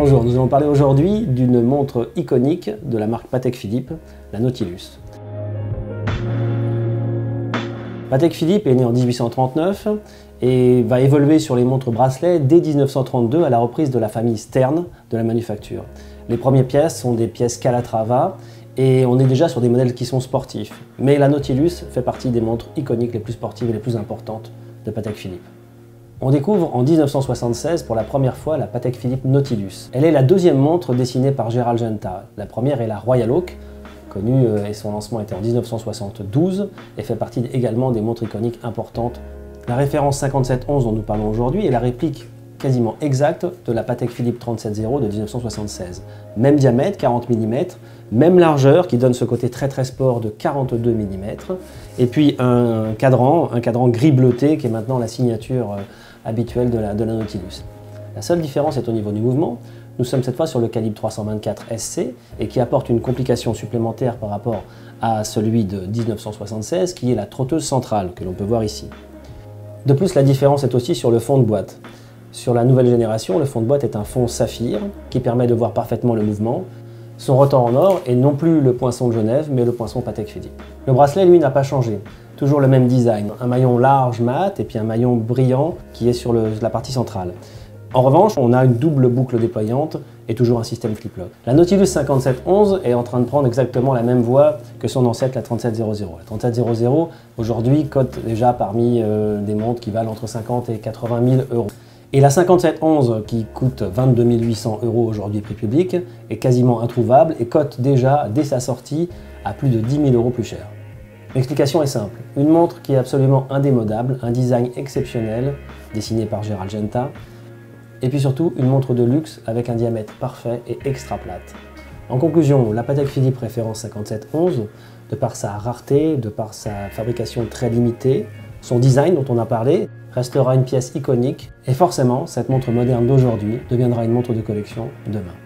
Bonjour, nous allons parler aujourd'hui d'une montre iconique de la marque Patek Philippe, la Nautilus. Patek Philippe est né en 1839 et va évoluer sur les montres bracelets dès 1932 à la reprise de la famille Stern de la manufacture. Les premières pièces sont des pièces Calatrava et on est déjà sur des modèles qui sont sportifs. Mais la Nautilus fait partie des montres iconiques les plus sportives et les plus importantes de Patek Philippe. On découvre en 1976 pour la première fois la Patek Philippe Nautilus. Elle est la deuxième montre dessinée par Gérald Genta. La première est la Royal Oak, connue et son lancement était en 1972 et fait partie également des montres iconiques importantes. La référence 5711 dont nous parlons aujourd'hui est la réplique quasiment exacte de la Patek Philippe 3700 de 1976. Même diamètre, 40 mm, même largeur qui donne ce côté très sport de 42 mm, et puis un cadran gris bleuté qui est maintenant la signature habituelle de la Nautilus. La seule différence est au niveau du mouvement. Nous sommes cette fois sur le calibre 324 SC et qui apporte une complication supplémentaire par rapport à celui de 1976 qui est la trotteuse centrale que l'on peut voir ici. De plus, la différence est aussi sur le fond de boîte. Sur la nouvelle génération, le fond de boîte est un fond saphir qui permet de voir parfaitement le mouvement. Son rotor en or est non plus le poinçon de Genève, mais le poinçon Patek Philippe. Le bracelet, lui, n'a pas changé. Toujours le même design. Un maillon large mat et puis un maillon brillant qui est sur la partie centrale. En revanche, on a une double boucle déployante et toujours un système flip-lock. La Nautilus 5711 est en train de prendre exactement la même voie que son ancêtre, la 3700. La 3700, aujourd'hui, cote déjà parmi des montres qui valent entre 50 et 80 000 euros. Et la 5711, qui coûte 22 800 euros aujourd'hui prix public, est quasiment introuvable et cote déjà, dès sa sortie, à plus de 10 000 euros plus cher. L'explication est simple. Une montre qui est absolument indémodable, un design exceptionnel, dessiné par Gérald Genta, et puis surtout une montre de luxe avec un diamètre parfait et extra plate. En conclusion, la Patek Philippe référence 5711, de par sa rareté, de par sa fabrication très limitée, son design dont on a parlé, restera une pièce iconique et forcément, cette montre moderne d'aujourd'hui deviendra une montre de collection demain.